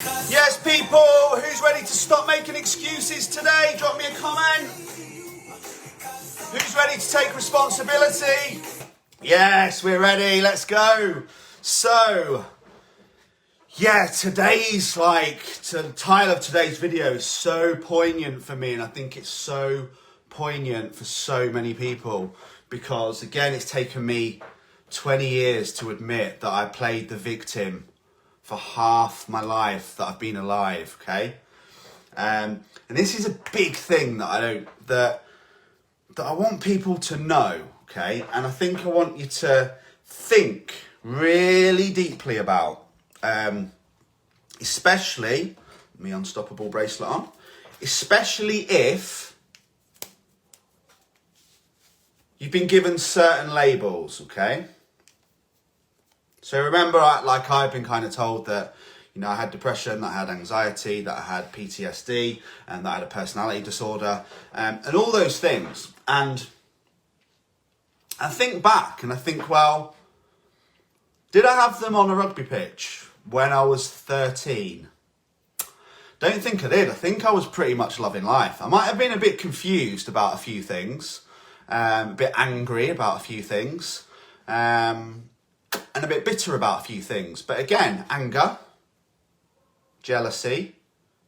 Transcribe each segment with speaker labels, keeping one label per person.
Speaker 1: Yes, people, who's ready to stop making excuses today? Drop me a comment. Who's ready to take responsibility? Yes, we're ready. Let's go. So, yeah, the title of today's video is so poignant for me, and I think it's so poignant for so many people because, again, it's taken me 20 years to admit that I played the victim for half my life that I've been alive, okay? And this is a big thing that I want people to know, okay? And I think I want you to think really deeply about, especially, my unstoppable bracelet on, especially if you've been given certain labels, okay? So remember, I've been kind of told that, I had depression, that I had anxiety, that I had PTSD, and that I had a personality disorder, and all those things. And I think back and I think, well, did I have them on a rugby pitch when I was 13? Don't think I did. I think I was pretty much loving life. I might have been a bit confused about a few things, a bit angry about a few things, and a bit bitter about a few things. But again, anger, jealousy,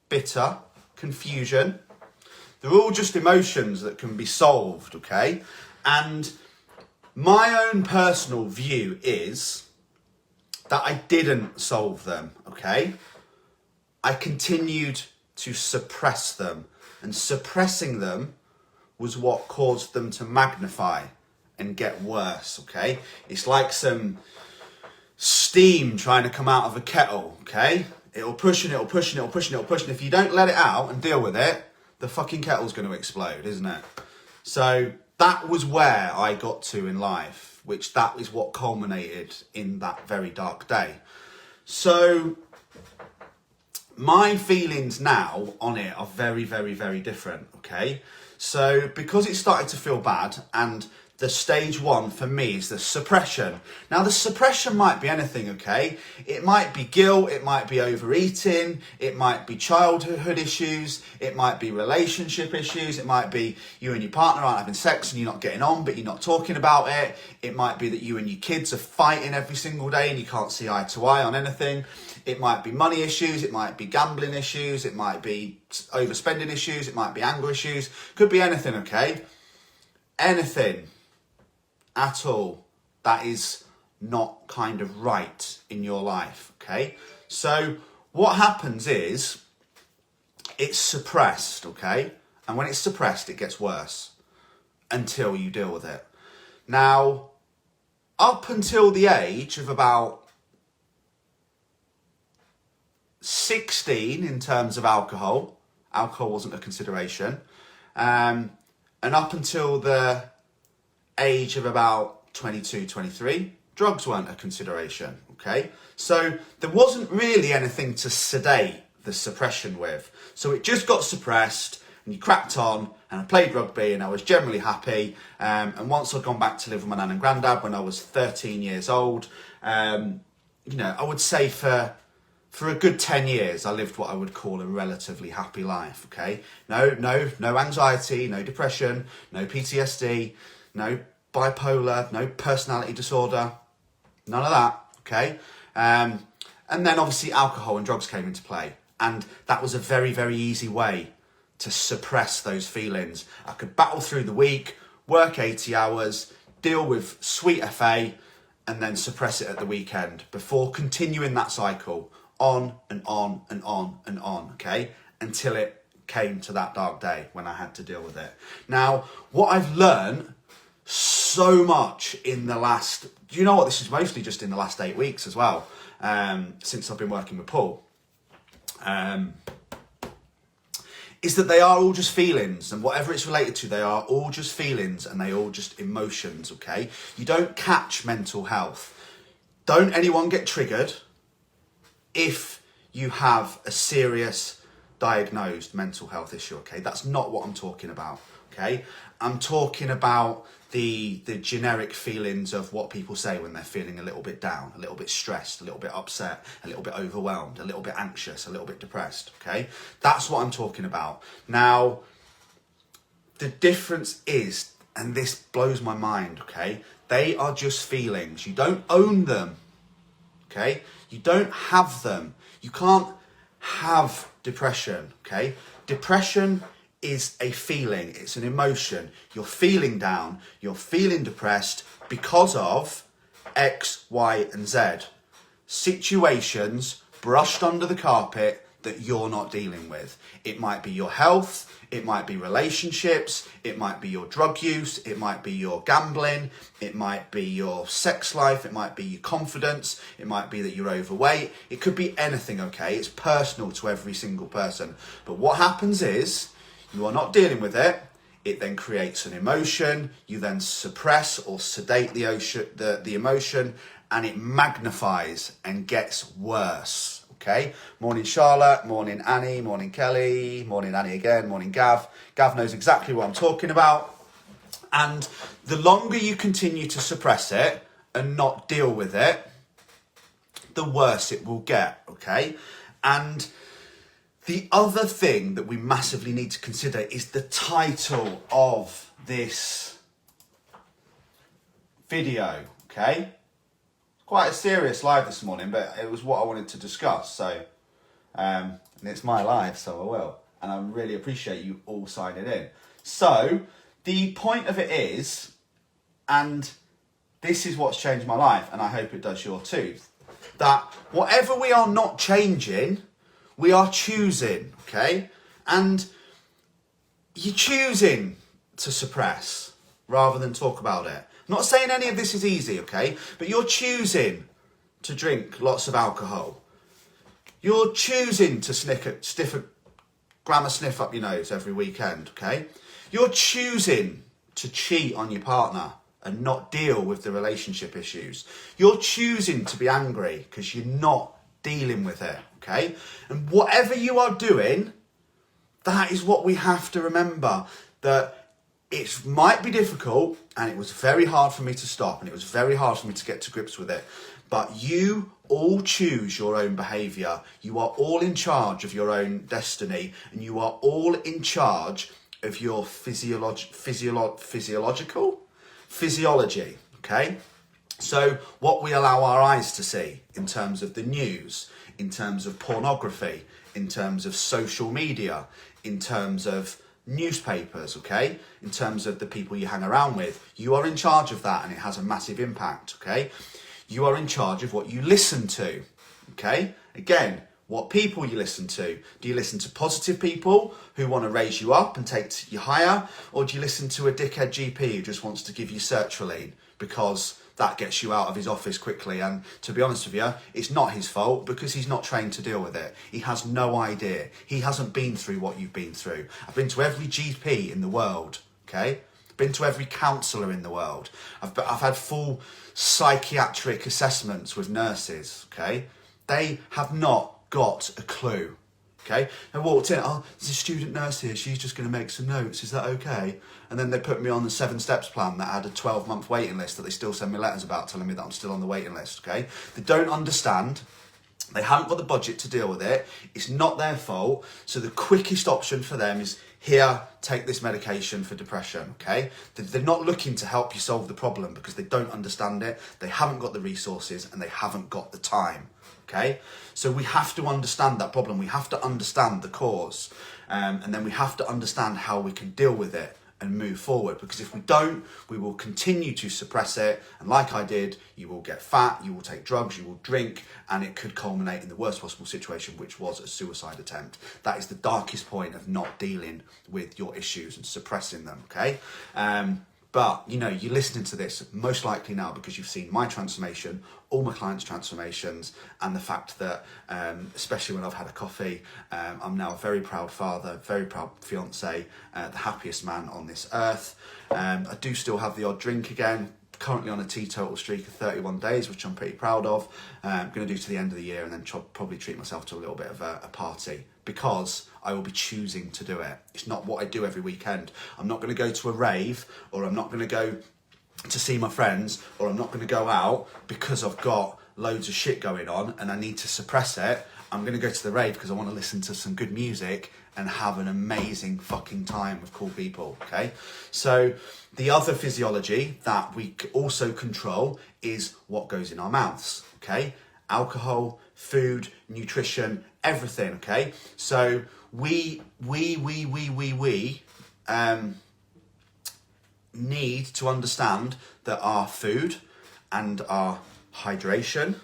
Speaker 1: bitter, confusion, they're all just emotions that can be solved, okay? And my own personal view is that I didn't solve them, okay? I continued to suppress them, and suppressing them was what caused them to magnify and get worse, okay? It's like some steam trying to come out of a kettle, okay? It'll push and it'll push and it'll push and it'll push, and if you don't let it out and deal with it, the fucking kettle's going to explode, isn't it? So that was where I got to in life, that is what culminated in that very dark day. So my feelings now on it are very, very, very different, okay? So because it started to feel bad, and the stage one for me is the suppression. Now the suppression might be anything, okay? It might be guilt, it might be overeating, it might be childhood issues, it might be relationship issues, it might be you and your partner aren't having sex and you're not getting on but you're not talking about it. It might be that you and your kids are fighting every single day and you can't see eye to eye on anything. It might be money issues, it might be gambling issues, it might be overspending issues, it might be anger issues, could be anything, okay? Anything at all that is not kind of right in your life, okay? So what happens is it's suppressed, okay? And when it's suppressed, it gets worse until you deal with it. Now, up until the age of about 16 in terms of alcohol wasn't a consideration, and up until the age of about 22, 23, drugs weren't a consideration, okay? So there wasn't really anything to sedate the suppression with. So it just got suppressed and you cracked on, and I played rugby and I was generally happy. And once I'd gone back to live with my nan and granddad when I was 13 years old, I would say for a good 10 years, I lived what I would call a relatively happy life, okay? No anxiety, no depression, no PTSD, no bipolar, no personality disorder, none of that, okay? And then obviously alcohol and drugs came into play. And that was a very, very easy way to suppress those feelings. I could battle through the week, work 80 hours, deal with sweet FA, and then suppress it at the weekend before continuing that cycle on and on and on and on, okay? Until it came to that dark day when I had to deal with it. Now, what I've learned so much in the last, do you know what, this is mostly just in the last 8 weeks as well, since I've been working with Paul, is that they are all just feelings, and whatever it's related to, they are all just feelings and they all just emotions, okay? You don't catch mental health. Don't anyone get triggered if you have a serious diagnosed mental health issue, okay? That's not what I'm talking about, okay? I'm talking about the generic feelings of what people say when they're feeling a little bit down, a little bit stressed, a little bit upset, a little bit overwhelmed, a little bit anxious, a little bit depressed, okay? That's what I'm talking about. Now, the difference is, and this blows my mind, okay? They are just feelings. You don't own them, okay? You don't have them. You can't have depression, okay? Depression is a feeling, it's an emotion. You're feeling down, you're feeling depressed because of X, Y, and Z. Situations brushed under the carpet that you're not dealing with. It might be your health, it might be relationships, it might be your drug use, it might be your gambling, it might be your sex life, it might be your confidence, it might be that you're overweight. It could be anything, okay? It's personal to every single person. But what happens is, you are not dealing with it, it then creates an emotion, you then suppress or sedate the emotion, and it magnifies and gets worse, okay? Morning Charlotte, morning Annie, morning Kelly, morning Annie again, morning Gav. Gav knows exactly what I'm talking about. And the longer you continue to suppress it and not deal with it, the worse it will get, okay? And the other thing that we massively need to consider is the title of this video, okay? Quite a serious live this morning, but it was what I wanted to discuss. So, and it's my live, so I will. And I really appreciate you all signing in. So, the point of it is, and this is what's changed my life, and I hope it does your too, that whatever we are not changing, we are choosing, okay? And you're choosing to suppress rather than talk about it. I'm not saying any of this is easy, okay? But you're choosing to drink lots of alcohol. You're choosing to gram a sniff up your nose every weekend, okay? You're choosing to cheat on your partner and not deal with the relationship issues. You're choosing to be angry because you're not dealing with it, okay? And whatever you are doing, that is what we have to remember, that it might be difficult, and it was very hard for me to stop, and it was very hard for me to get to grips with it, but you all choose your own behaviour. You are all in charge of your own destiny, and you are all in charge of your physiology, okay? So what we allow our eyes to see in terms of the news, in terms of pornography, in terms of social media, in terms of newspapers, okay? In terms of the people you hang around with, you are in charge of that, and it has a massive impact, okay? You are in charge of what you listen to, okay? Again, what people you listen to. Do you listen to positive people who want to raise you up and take you higher? Or do you listen to a dickhead GP who just wants to give you sertraline because that gets you out of his office quickly? And to be honest with you, it's not his fault because he's not trained to deal with it. He has no idea. He hasn't been through what you've been through. I've been to every GP in the world, okay? Been to every counsellor in the world. I've had full psychiatric assessments with nurses, okay? They have not got a clue, okay? I walked in, oh, there's a student nurse here, she's just going to make some notes, is that okay? And then they put me on the 7 steps plan that had a 12-month waiting list that they still send me letters about telling me that I'm still on the waiting list, okay? They don't understand. They haven't got the budget to deal with it. It's not their fault. So the quickest option for them is, here, take this medication for depression, okay? They're not looking to help you solve the problem because they don't understand it. They haven't got the resources and they haven't got the time, okay? So we have to understand that problem. We have to understand the cause. And then we have to understand how we can deal with it and move forward, because if we don't, we will continue to suppress it, and like I did, you will get fat, you will take drugs, you will drink, and it could culminate in the worst possible situation, which was a suicide attempt. That is the darkest point of not dealing with your issues and suppressing them, okay? But, you know, you're listening to this most likely now because you've seen my transformation, all my clients' transformations, and the fact that, especially when I've had a coffee, I'm now a very proud father, very proud fiance, the happiest man on this earth. I do still have the odd drink again, currently on a teetotal streak of 31 days, which I'm pretty proud of. I'm going to do to the end of the year, and then probably treat myself to a little bit of a party, because I will be choosing to do it. It's not what I do every weekend. I'm not going to go to a rave, or I'm not going to go to see my friends, or I'm not going to go out because I've got loads of shit going on and I need to suppress it. I'm going to go to the rave because I want to listen to some good music and have an amazing fucking time with cool people, okay? So the other physiology that we also control is what goes in our mouths, okay? Alcohol, food, nutrition, everything, okay? So we need to understand that our food and our hydration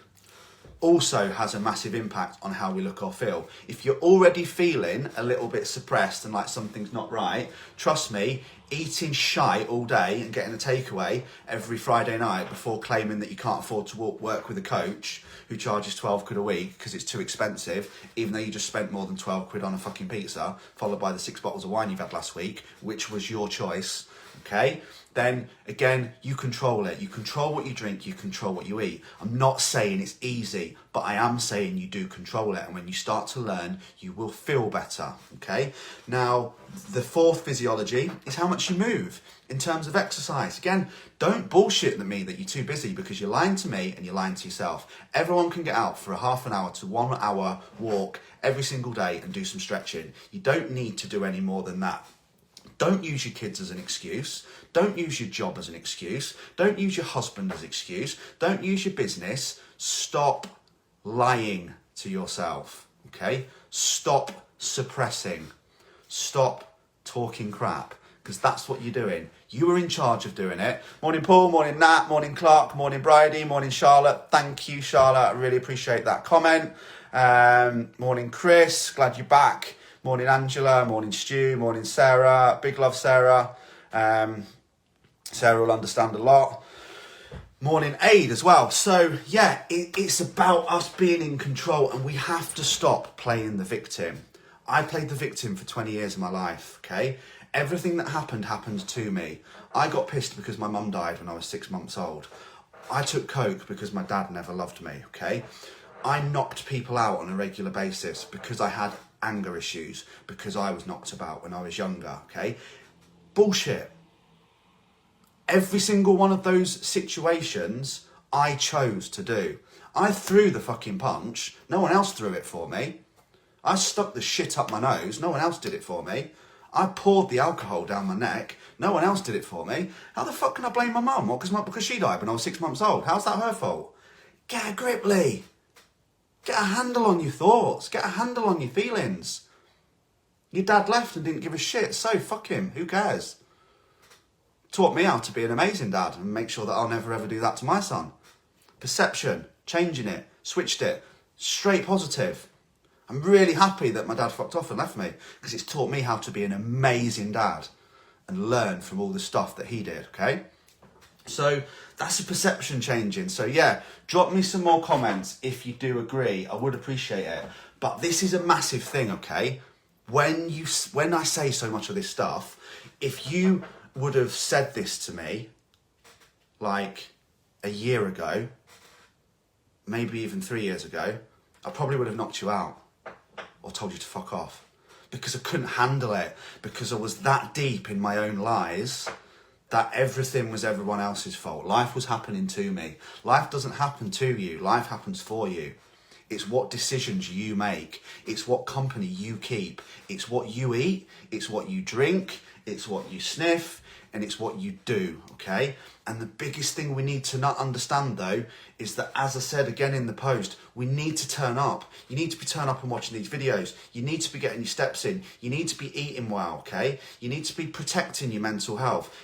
Speaker 1: also has a massive impact on how we look or feel. If you're already feeling a little bit suppressed and like something's not right, trust me, eating shite all day and getting a takeaway every Friday night before claiming that you can't afford to work with a coach who charges 12 quid a week because it's too expensive, even though you just spent more than 12 quid on a fucking pizza, followed by the 6 bottles of wine you've had last week, which was your choice, okay? Then again, you control it. You control what you drink, you control what you eat. I'm not saying it's easy, but I am saying you do control it. And when you start to learn, you will feel better, okay? Now, the fourth physiology is how much you move in terms of exercise. Again, don't bullshit me that you're too busy, because you're lying to me and you're lying to yourself. Everyone can get out for a half an hour to 1 hour walk every single day and do some stretching. You don't need to do any more than that. Don't use your kids as an excuse. Don't use your job as an excuse. Don't use your husband as an excuse. Don't use your business. Stop lying to yourself, okay? Stop suppressing. Stop talking crap, because that's what you're doing. You are in charge of doing it. Morning Paul, morning Nat, morning Clark, morning Bridie, morning Charlotte. Thank you, Charlotte. I really appreciate that comment. Morning Chris, glad you're back. Morning Angela, morning Stu, morning Sarah. Big love, Sarah. Sarah will understand a lot. Morning Aid as well. So yeah, it's about us being in control, and we have to stop playing the victim. I played the victim for 20 years of my life, okay? Everything that happened to me. I got pissed because my mum died when I was 6 months old. I took coke because my dad never loved me, okay? I knocked people out on a regular basis because I had anger issues, because I was knocked about when I was younger, okay? Bullshit. Every single one of those situations I chose to do. I threw the fucking punch. No one else threw it for me. I stuck the shit up my nose. No one else did it for me. I poured the alcohol down my neck. No one else did it for me. How the fuck can I blame my mum? What, because she died when I was 6 months old? How's that her fault? Get a grip, Lee. Get a handle on your thoughts. Get a handle on your feelings. Your dad left and didn't give a shit, so fuck him. Who cares? Taught me how to be an amazing dad and make sure that I'll never ever do that to my son. Perception, changing it, switched it, straight positive. I'm really happy that my dad fucked off and left me, because it's taught me how to be an amazing dad and learn from all the stuff that he did, okay? So that's a perception changing. So yeah, drop me some more comments if you do agree. I would appreciate it. But this is a massive thing, okay? When I say so much of this stuff, if you would have said this to me like a year ago, maybe even 3 years ago, I probably would have knocked you out or told you to fuck off, because I couldn't handle it, because I was that deep in my own lies that everything was everyone else's fault. Life was happening to me. Life doesn't happen to you. Life happens for you. It's what decisions you make. It's what company you keep. It's what you eat. It's what you drink. It's what you sniff. And it's what you do, okay? And the biggest thing we need to not understand, though, is that, as I said again in the post, we need to turn up. You need to be turning up and watching these videos. You need to be getting your steps in. You need to be eating well, okay? You need to be protecting your mental health.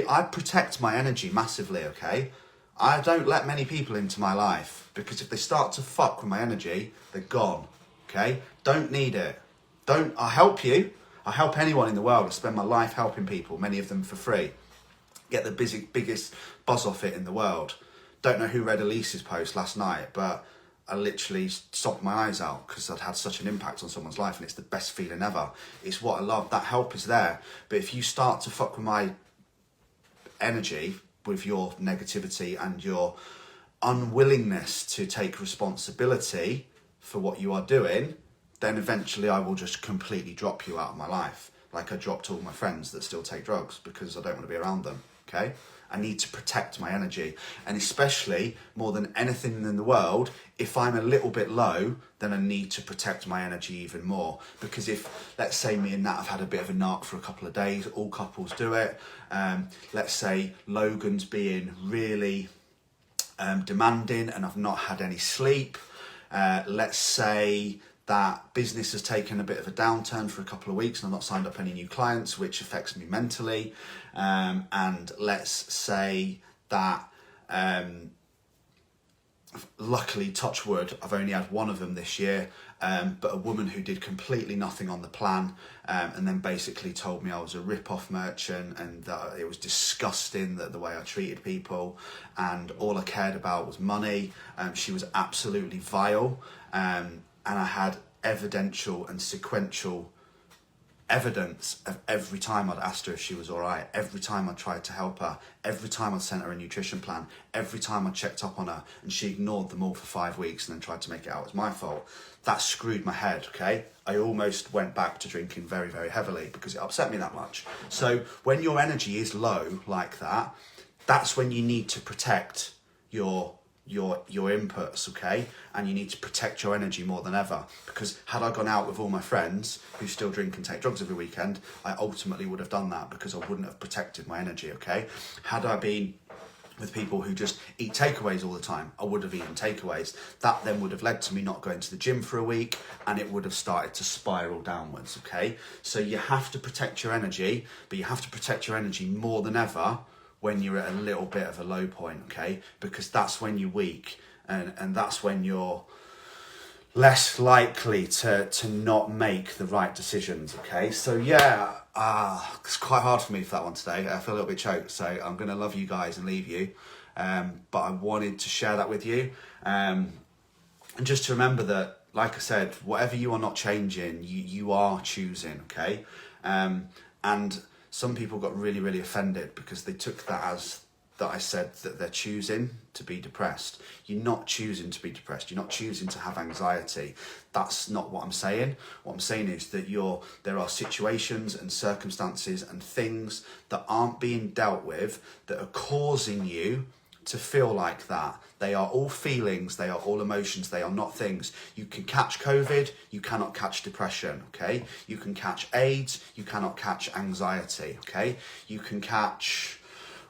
Speaker 1: I protect my energy massively, okay? I don't let many people into my life, because if they start to fuck with my energy, they're gone, okay? Don't need it. I help you. I help anyone in the world. I spend my life helping people, many of them for free. Get the biggest buzz off it in the world. Don't know who read Elise's post last night, but I literally sobbed my eyes out because I'd had such an impact on someone's life, and it's the best feeling ever. It's what I love. That help is there. But if you start to fuck with my energy with your negativity and your unwillingness to take responsibility for what you are doing, then eventually I will just completely drop you out of my life. Like I dropped all my friends that still take drugs because I don't want to be around them, okay? I need to protect my energy. And especially, more than anything in the world, if I'm a little bit low, then I need to protect my energy even more. Because if, let's say me and Nat have had a bit of a narc for a couple of days, all couples do it. Let's say Logan's being really demanding and I've not had any sleep. Let's say that business has taken a bit of a downturn for a couple of weeks and I've not signed up any new clients, which affects me mentally. And let's say that, luckily, touch wood, I've only had one of them this year, but a woman who did completely nothing on the plan, and then basically told me I was a rip-off merchant and that it was disgusting that the way I treated people and all I cared about was money. She was absolutely vile. And I had evidential and sequential evidence of every time I'd asked her if she was all right, every time I tried to help her, every time I sent her a nutrition plan, every time I checked up on her, and she ignored them all for 5 weeks and then tried to make it out as my fault. That screwed my head, okay? I almost went back to drinking very, very heavily because it upset me that much. So when your energy is low like that, that's when you need to protect your inputs, okay? And you need to protect your energy more than ever, because had I gone out with all my friends who still drink and take drugs every weekend, I ultimately would have done that because I wouldn't have protected my energy, okay? Had I been with people who just eat takeaways all the time, I would have eaten takeaways. That then would have led to me not going to the gym for a week and it would have started to spiral downwards, okay? So you have to protect your energy, but you have to protect your energy more than ever when you're at a little bit of a low point, okay? Because that's when you're weak and that's when you're less likely to not make the right decisions, okay? So yeah, it's quite hard for me for that one today. I feel a little bit choked, so I'm going to love you guys and leave you. But I wanted to share that with you. And just to remember that, like I said, whatever you are not changing, you are choosing, okay? And some people got really, really offended because they took that as that I said that they're choosing to be depressed. You're not choosing to be depressed. You're not choosing to have anxiety. That's not what I'm saying. What I'm saying is that there are situations and circumstances and things that aren't being dealt with that are causing you to feel like that. They are all feelings, they are all emotions, they are not things. You can catch COVID, you cannot catch depression, okay? You can catch AIDS, you cannot catch anxiety, okay? You can catch,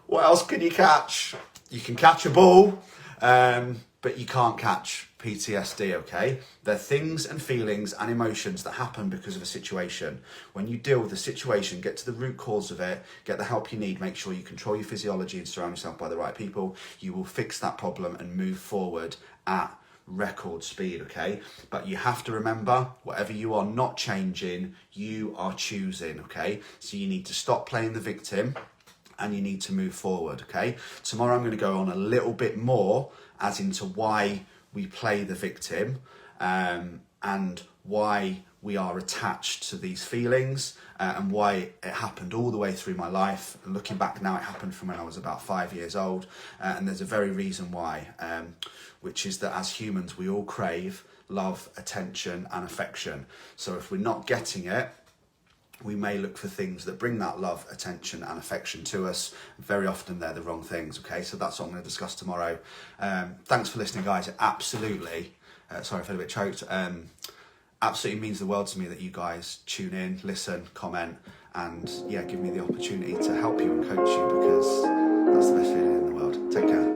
Speaker 1: what else can you catch? You can catch a ball, but you can't catch PTSD, okay? They're things and feelings and emotions that happen because of a situation. When you deal with the situation, get to the root cause of it, get the help you need, make sure you control your physiology and surround yourself by the right people, you will fix that problem and move forward at record speed, okay? But you have to remember, whatever you are not changing, you are choosing, okay? So you need to stop playing the victim and you need to move forward, okay? Tomorrow I'm going to go on a little bit more as into why we play the victim and why we are attached to these feelings and why it happened all the way through my life. And looking back now, it happened from when I was about 5 years old, and there's a very reason why, which is that as humans we all crave love, attention and affection. So if we're not getting it, we may look for things that bring that love, attention and affection to us. Very often they're the wrong things, okay? So that's what I'm going to discuss tomorrow. Thanks for listening, guys. It absolutely, sorry I feel a bit choked, absolutely means the world to me that you guys tune in, listen, comment, and yeah, give me the opportunity to help you and coach you, because that's the best feeling in the world. Take care.